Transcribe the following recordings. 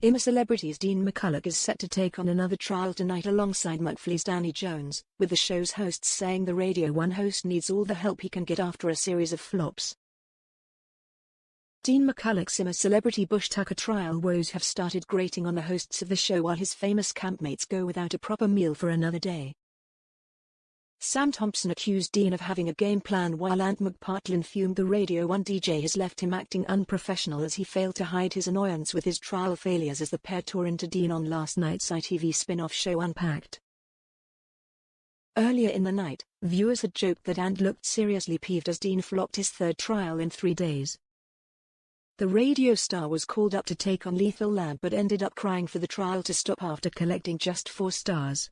IMA Celebrities Dean McCulloch is set to take on another trial tonight alongside McFly's Danny Jones, with the show's hosts saying the Radio 1 host needs all the help he can get after a series of flops. Dean McCulloch's IMA Celebrity Bush Tucker trial woes have started grating on the hosts of the show while his famous campmates go without a proper meal for another day. Sam Thompson accused Dean of having a game plan while Ant McPartlin fumed the Radio 1 DJ has left him acting unprofessional as he failed to hide his annoyance with his trial failures as the pair tore into Dean on last night's ITV spin-off show Unpacked. Earlier in the night, viewers had joked that Ant looked seriously peeved as Dean flopped his third trial in 3 days. The radio star was called up to take on Lethal Lab but ended up crying for the trial to stop after collecting just 4 stars.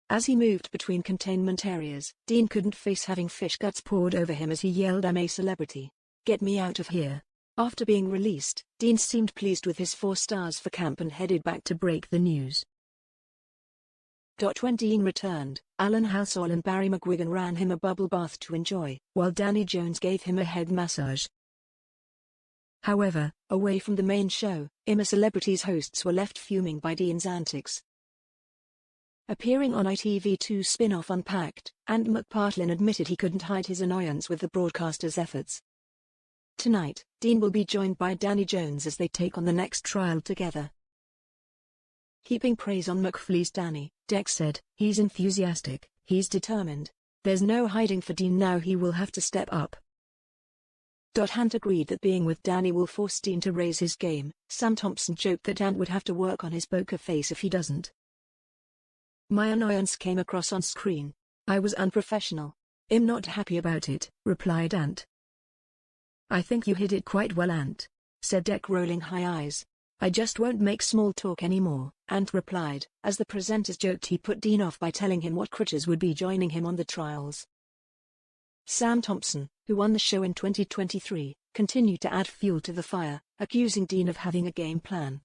As he moved between containment areas, Dean couldn't face having fish guts poured over him as he yelled, "I'm a celebrity. Get me out of here." After being released, Dean seemed pleased with his 4 stars for camp and headed back to break the news. When Dean returned, Alan Halsall and Barry McGuigan ran him a bubble bath to enjoy, while Danny Jones gave him a head massage. However, away from the main show, IMA Celebrities hosts were left fuming by Dean's antics. Appearing on ITV2's spin-off Unpacked, Ant McPartlin admitted he couldn't hide his annoyance with the broadcaster's efforts. Tonight, Dean will be joined by Danny Jones as they take on the next trial together. Heaping praise on McFly's Danny, Dex said, "He's enthusiastic, he's determined. There's no hiding for Dean now, he will have to step up." Ant agreed that being with Danny will force Dean to raise his game. Sam Thompson joked that Ant would have to work on his poker face if he doesn't. "My annoyance came across on screen. I was unprofessional. I'm not happy about it," replied Ant. "I think you hid it quite well, Ant," said Deck, rolling high eyes. "I just won't make small talk anymore," Ant replied, as the presenters joked he put Dean off by telling him what critters would be joining him on the trials. Sam Thompson, who won the show in 2023, continued to add fuel to the fire, accusing Dean of having a game plan.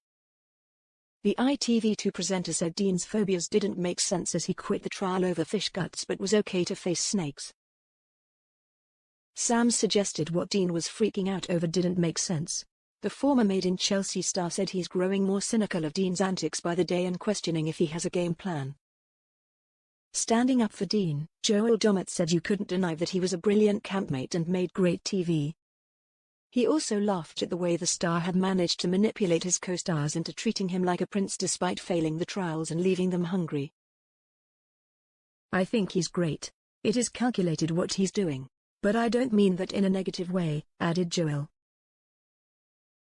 The ITV2 presenter said Dean's phobias didn't make sense as he quit the trial over fish guts but was okay to face snakes. Sam suggested what Dean was freaking out over didn't make sense. The former Made in Chelsea star said he's growing more cynical of Dean's antics by the day and questioning if he has a game plan. Standing up for Dean, Joel Dommett said you couldn't deny that he was a brilliant campmate and made great TV. He also laughed at the way the star had managed to manipulate his co-stars into treating him like a prince despite failing the trials and leaving them hungry. "I think he's great. It is calculated what he's doing. But I don't mean that in a negative way," added Joel.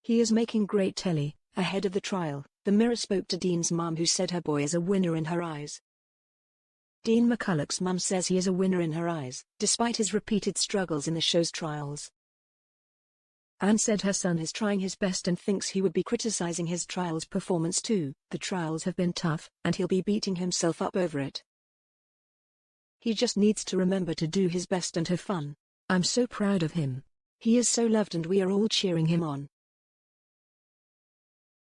"He is making great telly." Ahead of the trial, the Mirror spoke to Dean's mum, who said her boy is a winner in her eyes. Dean McCulloch's mum says he is a winner in her eyes, despite his repeated struggles in the show's trials. Anne said her son is trying his best and thinks he would be criticizing his trials performance too. "The trials have been tough, and he'll be beating himself up over it. He just needs to remember to do his best and have fun. I'm so proud of him. He is so loved and we are all cheering him on."